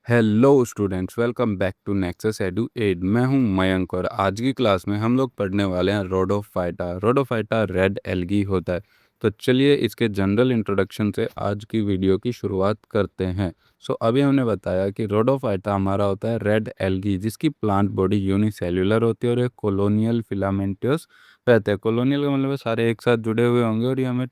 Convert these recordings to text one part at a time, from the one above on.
Hello students, welcome back to Nexus Edu Ed. मैं हूं मयंक और आज की क्लास में हम लोग पढ़ने वाले हैं रोडोफाइटा। रोडोफाइटा रेड एल्गी होता है। तो चलिए इसके जनरल इंट्रोडक्शन से आज की वीडियो की शुरुआत करते हैं। अभी हमने बताया कि रोडोफाइटा हमारा होता है रेड एल्गी, जिसकी प्लांट बॉडी यूनिसेल्युलर होती है और एक कॉलोनियल फिलामेंटस रहते हैं। कॉलोनियल का मतलब है सारे एक साथ जुड़े हुए होंगे और ये हमें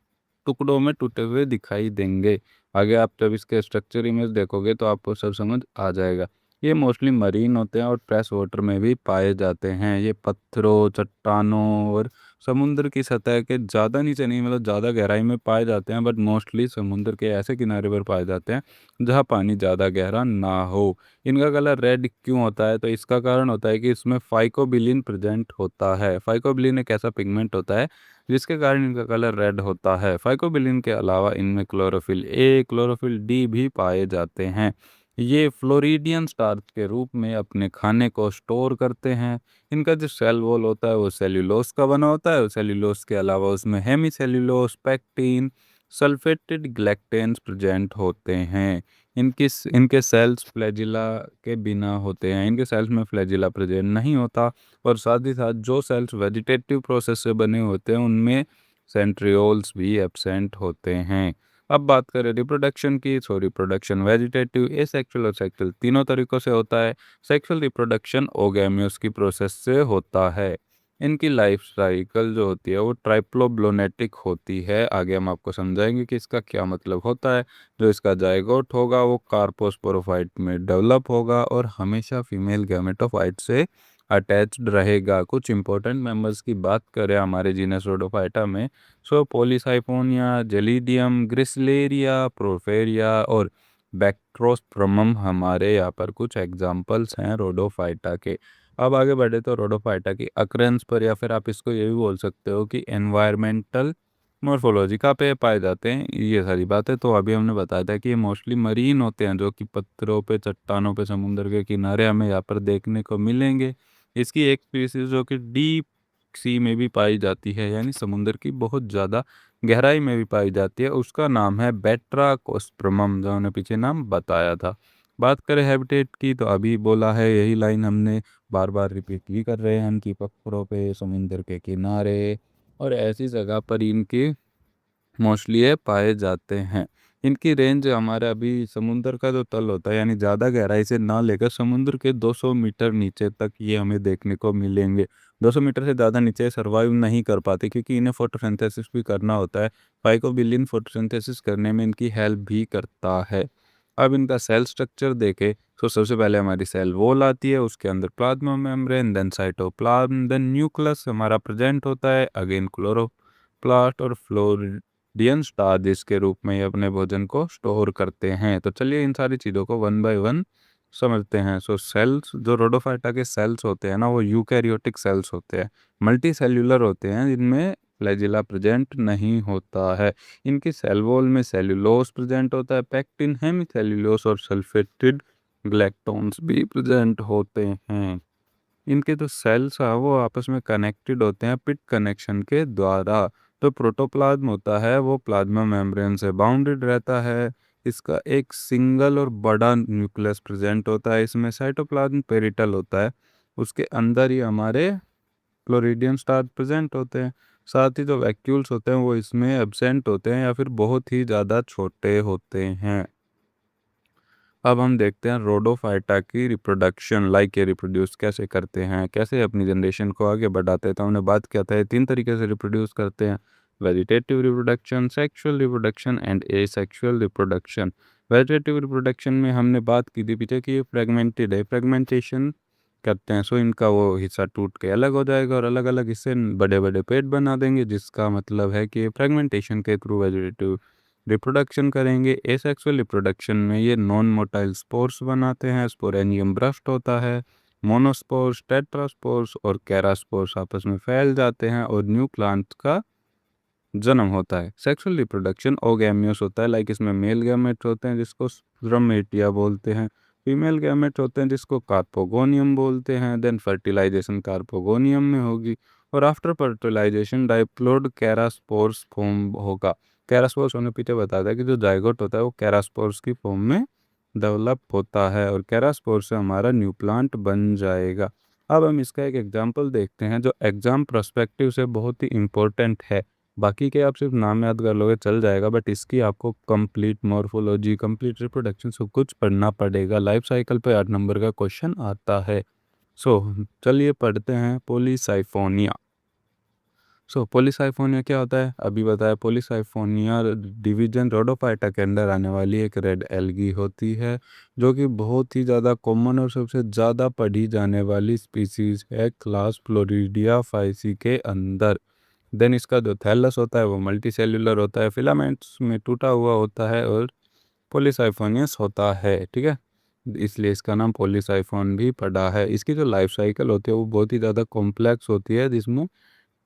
टुकड़ों में टूटे हुए दिखाई देंगे। आगे आप जब इसके स्ट्रक्चर इमेज देखोगे तो आपको सब समझ आ जाएगा। ये मोस्टली मरीन होते हैं और फ्रेश वाटर में भी पाए जाते हैं। ये पत्थरों, चट्टानों और समुद्र की सतह के ज़्यादा नीचे नहीं, मतलब ज़्यादा गहराई में पाए जाते हैं, बट मोस्टली समुद्र के ऐसे किनारे पर पाए जाते हैं जहाँ पानी ज़्यादा गहरा ना हो। इनका कलर रेड क्यों होता है? तो इसका कारण होता है कि इसमें फाइकोबिलिन प्रेजेंट होता है। फाइकोबिलिन एक ऐसा पिगमेंट होता है जिसके कारण इनका कलर रेड होता है। फाइकोबिलिन के अलावा इनमें क्लोरोफिल ए, क्लोरोफिल डी भी पाए जाते हैं। ये फ्लोरिडियन स्टार्च के रूप में अपने खाने को स्टोर करते हैं। इनका जो सेल वॉल होता है वो सेल्यूलोज का बना होता है और सेल्यूलोज के अलावा उसमें hemi cellulose, pectin, sulphated galactans present होते हैं। इनके सेल्स फ्लैजिला के बिना होते हैं। इनके सेल्स में फ्लैजिला प्रेजेंट नहीं होता और साथ ही साथ जो सेल्स वेजिटेटिव प्रोसेस से बने होते हैं उनमें सेंट्रियोल्स भी एब्सेंट होते हैं। अब बात करें रिप्रोडक्शन की। रिप्रोडक्शन वेजिटेटिव, एसेक्सुअल और सेक्सुअल तीनों तरीकों से होता है। सेक्सुअल रिप्रोडक्शन ओगैमियोस की प्रोसेस से होता है। इनकी लाइफ साइकिल जो होती है वो ट्राइप्लोब्लोनेटिक होती है। आगे हम आपको समझाएंगे कि इसका क्या मतलब होता है। जो इसका जाइगोट होगा वो कार्पोस्पोरोफाइट में डेवलप होगा और हमेशा फीमेल गैमेटोफाइट से अटैच्ड रहेगा। कुछ इंपॉर्टेंट मेंबर्स की बात करें हमारे जीनस रोडोफाइटा में, पॉलीसाइफोनिया, जेलिडियम, ग्रिसलेरिया, प्रोफेरिया और बैक्ट्रोस्पर्मम हमारे यहाँ पर कुछ एग्जाम्पल्स हैं रोडोफाइटा के। अब आगे बढ़े तो रोडोफाइटा की अक्रेंस पर, या फिर आप इसको ये भी बोल सकते हो कि एनवायरमेंटल मॉर्फोलॉजी कहाँ पे पाए जाते हैं ये सारी बातें। तो अभी हमने बताया था कि ये मोस्टली मरीन होते हैं, जो कि पत्थरों पे, चट्टानों पे, समुद्र के किनारे हमें यहाँ पर देखने को मिलेंगे। इसकी एक स्पीसीज जो कि डीप सी में भी पाई जाती है, यानी समुद्र की बहुत ज़्यादा गहराई में भी पाई जाती है, उसका नाम है बेट्राकोस्पर्मम, जो हमने पीछे नाम बताया था। बात करें हैबिटेट की तो अभी बोला है, यही लाइन हमने बार बार रिपीट भी कर रहे हैं कि पत्थरों पे, समुद्र के किनारे और ऐसी जगह पर इनकी मोस्टली ये पाए जाते हैं। इनकी रेंज हमारा अभी समुद्र का जो तल होता है, यानी ज़्यादा गहराई से ना लेकर समुद्र के 200 मीटर नीचे तक ये हमें देखने को मिलेंगे। 200 मीटर से ज़्यादा नीचे सर्वाइव नहीं कर पाते क्योंकि इन्हें फोटोसिंथेसिस भी करना होता है। फाइकोबिलिन फोटोसिंथेसिस करने में इनकी हेल्प भी करता है। अब इनका सेल स्ट्रक्चर देखें तो सबसे पहले हमारी सेल वॉल आती है, उसके अंदर plasma membrane, then cytoplasm, then nucleus हमारा प्रेजेंट होता है, अगेन क्लोरोप्लास्ट और फ्लोरिडियन स्टार्च के रूप में ये अपने भोजन को स्टोर करते हैं। तो चलिए इन सारी चीज़ों को वन बाय वन समझते हैं। सेल्स जो रोडोफाइटा के सेल्स होते हैं ना, वो यूकैरियोटिक सेल्स होते हैं, मल्टी सेल्यूलर होते हैं, जिनमें फ्लैजिला प्रेजेंट नहीं होता है। इनकी सेल वॉल में सेल्यूलोज प्रेजेंट होता है, पेक्टिन, हेमीसेल्यूलोज और सल्फेटेड ग्लैक्टोन्स भी प्रेजेंट होते हैं। इनके जो सेल्स है वो आपस में कनेक्टेड होते हैं पिट कनेक्शन के द्वारा। तो प्रोटोप्लाज्म होता है वो प्लाज्मा मेम्ब्रेन से बाउंडेड रहता है। इसका एक सिंगल और बड़ा न्यूक्लियस प्रेजेंट होता है। इसमें साइटोप्लाज्म पेरिटल होता है, उसके अंदर ही हमारे फ्लोरिडियन स्टार्च प्रेजेंट होते हैं। साथ ही जो वैक्यूल्स होते हैं वो इसमें एब्सेंट होते हैं या फिर बहुत ही ज़्यादा छोटे होते हैं। अब हम देखते हैं रोडोफाइटा की रिप्रोडक्शन, लाइक ये रिप्रोड्यूस कैसे करते हैं, कैसे अपनी जनरेशन को आगे बढ़ाते हैं। तो हमने बात किया था ये 3 तरीके से रिप्रोड्यूस करते हैं: vegetative reproduction, sexual reproduction and asexual reproduction. Vegetative reproduction में हमने बात की थी पीछे कि ये फ्रेगमेंटेड है, फ्रेगमेंटेशन करते हैं। इनका वो हिस्सा टूट के अलग हो जाएगा और अलग अलग हिस्से बड़े बड़े पेड़ बना देंगे, जिसका मतलब है कि फ्रेगमेंटेशन के थ्रू वेजिटेटिव रिप्रोडक्शन करेंगे। एसेक्सुअल रिप्रोडक्शन में ये नॉन मोटाइल स्पोर्स बनाते हैं, स्पोरेनियम ब्रस्ट होता है, मोनोस्पोर्स, टेट्रास्पोर्स और कैरास्पोर्स आपस में फैल जाते हैं और न्यू प्लांट का जन्म होता है। सेक्सुअल रिप्रोडक्शन ओगैमियोस होता है, लाइक इसमें मेल गैमेट होते हैं जिसको स्पर्मेटिया बोलते हैं, फीमेल गैमेट होते हैं जिसको कार्पोगोनियम बोलते हैं। देन फर्टिलाइजेशन कार्पोगोनियम में होगी और आफ्टर फर्टिलाइजेशन डाइप्लोइड कैरास्पोर्स फॉर्म होगा। कैरास्पोर्स होने पीछे बताया था कि जो जाइगोट होता है वो कैरास्पोर्स की फॉर्म में डेवलप होता है और केरास्पोर से हमारा न्यू प्लांट बन जाएगा। अब हम इसका एक एग्जांपल देखते हैं जो एग्जाम पर्सपेक्टिव से बहुत ही इम्पोर्टेंट है। बाकी के आप सिर्फ नाम याद कर लोगे चल जाएगा, बट इसकी आपको कंप्लीट मॉर्फोलॉजी, कंप्लीट रिप्रोडक्शन सब कुछ पढ़ना पड़ेगा। लाइफ साइकिल पे 8 नंबर का क्वेश्चन आता है। सो चलिए पढ़ते हैं पॉलीसाइफोनिया। पॉलीसाइफोनिया क्या होता है अभी बताया। पॉलीसाइफोनिया डिवीजन रोडोफाइटा के अंदर आने वाली एक रेड एल्गी होती है, जो कि बहुत ही ज़्यादा कॉमन और सबसे ज़्यादा पढ़ी जाने वाली स्पीसीज है क्लास फ्लोरिडिया फाइसी के अंदर। देन इसका जो थैलस होता है वो मल्टी सेल्यूलर होता है, फिलामेंट्स में टूटा हुआ होता है और पॉलीसाइफोनियस होता है। ठीक है, इसलिए इसका नाम पॉलीसाइफोन भी पड़ा है। इसकी जो लाइफ साइकिल होती है वो बहुत ही ज़्यादा कॉम्प्लेक्स होती है, जिसमें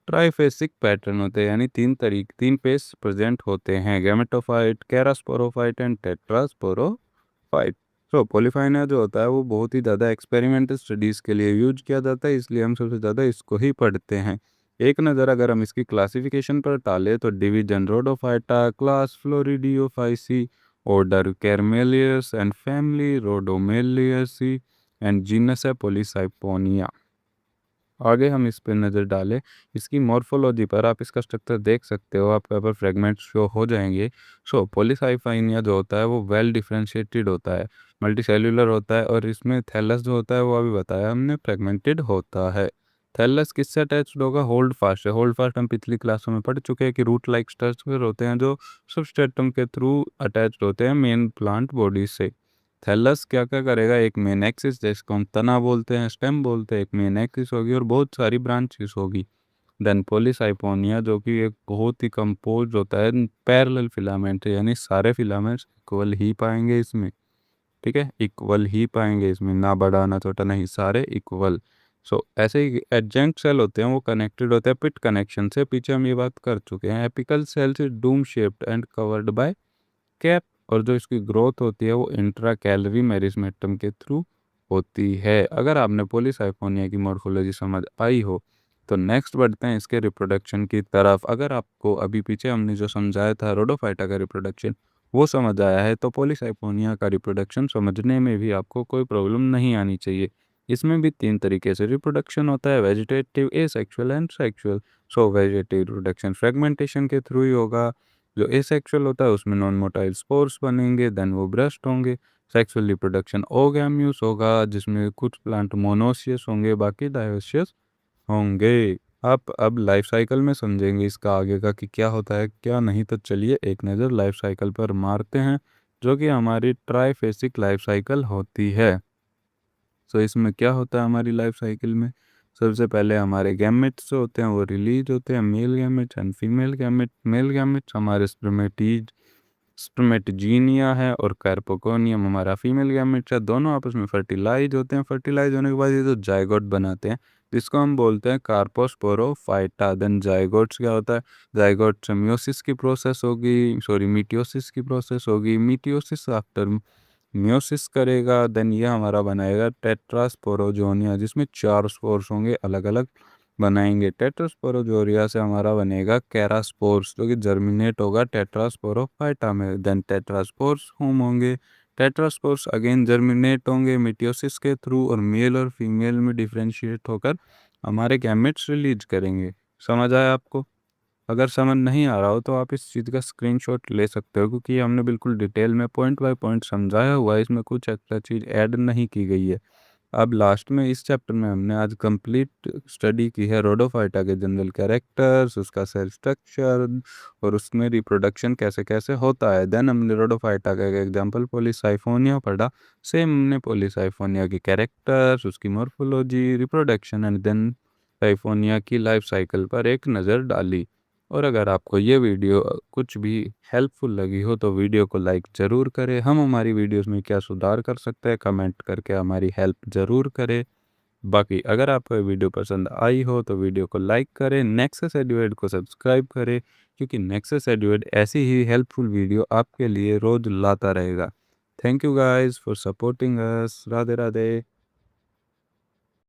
ट्राइफेसिक पैटर्न होते हैं, यानी तीन फेस प्रेजेंट होते हैं, गैमेटोफाइट, कैरास्पोरोफाइट एंड टेट्रास्पोरोफाइट। पॉलीफाइना जो होता है वो बहुत ही ज़्यादा एक्सपेरिमेंटल स्टडीज़ के लिए यूज किया जाता है, इसलिए हम सबसे ज़्यादा इसको ही पढ़ते हैं। एक नज़र अगर हम इसकी क्लासिफिकेशन पर डालें तो division Rhodophyta, class Florideophyceae, order Ceramiales and family Rhodomelaceae and genus है पॉलीसाइपोनिया। आगे हम इस पे नज़र डालें इसकी मॉर्फोलॉजी पर, आप इसका स्ट्रक्चर देख सकते हो, आपके पर फ्रेगमेंट्स शो हो जाएंगे। पॉलीसाइफाइनिया जो होता है वो वेल डिफरेंशिएटेड होता है, मल्टी सेल्यूलर होता है, और इसमें थैलस जो होता है वो अभी बताया हमने फ्रेगमेंटेड होता है। थैलस किससे अटैच्ड होगा? होल्ड फास्ट है। होल्ड फास्ट हम पिछली क्लासों में पढ़ चुके हैं कि रूट लाइक स्ट्रक्चर होते हैं जो सबस्ट्रेटम के थ्रू अटैच्ड होते हैं मेन प्लांट बॉडी से। थैलस क्या क्या करेगा, एक मेन एक्सिस जिसको हम तना बोलते हैं, स्टेम बोलते हैं, एक मेन एक्सिस होगी और बहुत सारी ब्रांचेस होगी। देन पॉलीसाइपोनिया जो कि एक बहुत ही कंपोज होता है पैरेलल फिलामेंट, यानी सारे फिलामेंट्स इक्वल ही पाएंगे इसमें। ठीक है, इक्वल ही पाएंगे इसमें, ना बड़ा ना छोटा, नहीं, सारे इक्वल। ऐसे ही एडजेंट सेल होते हैं वो कनेक्टेड होते हैं पिट कनेक्शन से, पीछे हम ये बात कर चुके हैं। एपिकल सेल से Doom shaped and covered by cap, और जो इसकी ग्रोथ होती है वो इंट्रा कैलरी मेरिस्मेटम के थ्रू होती है। अगर आपने पॉलीसाइफोनिया की मॉर्फोलॉजी समझ आई हो तो नेक्स्ट बढ़ते हैं इसके रिप्रोडक्शन की तरफ। अगर आपको अभी पीछे हमने जो समझाया था रोडोफाइटा का रिप्रोडक्शन वो समझ आया है तो पॉलीसाइफोनिया का रिप्रोडक्शन समझने में भी आपको कोई प्रॉब्लम नहीं आनी चाहिए। इसमें भी 3 तरीके से रिप्रोडक्शन होता है, vegetative, asexual and sexual. Vegetative reproduction fragmentation के थ्रू ही होगा। जो एसेक्सुअल होता है उसमें नॉन मोटाइल स्पोर्स बनेंगे, देन वो ब्रस्ट होंगे। सेक्सुअल रिप्रोडक्शन ओगैम्यूस होगा जिसमें कुछ प्लांट मोनोसियस होंगे, बाकी डायोसियस होंगे। आप अब लाइफ साइकिल में समझेंगे इसका आगे का कि क्या होता है क्या नहीं, तो चलिए एक नज़र लाइफ साइकिल पर मारते हैं, जो कि हमारी ट्राइफेसिक लाइफ साइकिल होती है। इसमें क्या होता है हमारी लाइफ साइकिल में? सबसे पहले हमारे गैमेट्स जो होते हैं वो रिलीज होते हैं, male gametes and female gamete. Male gametes हमारे स्पर्मेटजीनिया है और कार्पोकोनियम हमारा फीमेल गैमेट्स है। दोनों आपस में फर्टिलाइज होते हैं। फर्टिलाइज होने के बाद ये जो जाइगोट बनाते हैं जिसको हम बोलते हैं कार्पोस्पोरोफाइटा। देन जाइगोट्स क्या होता है? जाइगोट से मियोसिस की प्रोसेस होगी, सॉरी मिटियोसिस की प्रोसेस होगी। मिटियोसिस आफ्टर मियोसिस करेगा, देन ये हमारा बनाएगा टेट्रास्पोरोजोनिया, जिसमें 4 स्पोर्स होंगे, अलग अलग बनाएंगे। टेट्रास्पोरोजोरिया से हमारा बनेगा कैरास्पोर्स, जो कि जर्मिनेट होगा टेट्रास्पोरोफाइटा में। देन टेट्रास्पोर्स होम होंगे। टेट्रास्पोर्स अगेन जर्मिनेट होंगे मिटियोसिस के थ्रू और मेल और फीमेल में डिफ्रेंशिएट होकर हमारे गैमेट्स रिलीज करेंगे। समझ आया आपको? अगर समझ नहीं आ रहा हो तो आप इस चीज़ का स्क्रीनशॉट ले सकते हो, क्योंकि हमने बिल्कुल डिटेल में पॉइंट बाय पॉइंट समझाया हुआ है, इसमें कुछ एक्स्ट्रा चीज़ ऐड नहीं की गई है। अब लास्ट में इस चैप्टर में हमने आज कंप्लीट स्टडी की है रोडोफाइटा के जनरल कैरेक्टर्स, उसका सेल स्ट्रक्चर और उसमें रिप्रोडक्शन कैसे कैसे होता है। देन हमने रोडोफाइटा का एक एग्जांपल पॉलीसाइफोनिया पढ़ा। सेम हमने पॉलीसाइफोनिया के कैरेक्टर्स, उसकी मॉर्फोलॉजी, रिप्रोडक्शन एंड देन साइफोनिया की लाइफ साइकिल पर एक नज़र डाली। और अगर आपको ये वीडियो कुछ भी हेल्पफुल लगी हो तो वीडियो को लाइक ज़रूर करें। हम हमारी वीडियोस में क्या सुधार कर सकते हैं कमेंट करके हमारी हेल्प ज़रूर करें। बाकी अगर आपको ये वीडियो पसंद आई हो तो वीडियो को लाइक करें, नेक्सस एडुएड को सब्सक्राइब करें, क्योंकि नेक्सस एडुएड ऐसी ही हेल्पफुल वीडियो आपके लिए रोज़ लाता रहेगा। Thank you guys for supporting us. Radhe Radhe.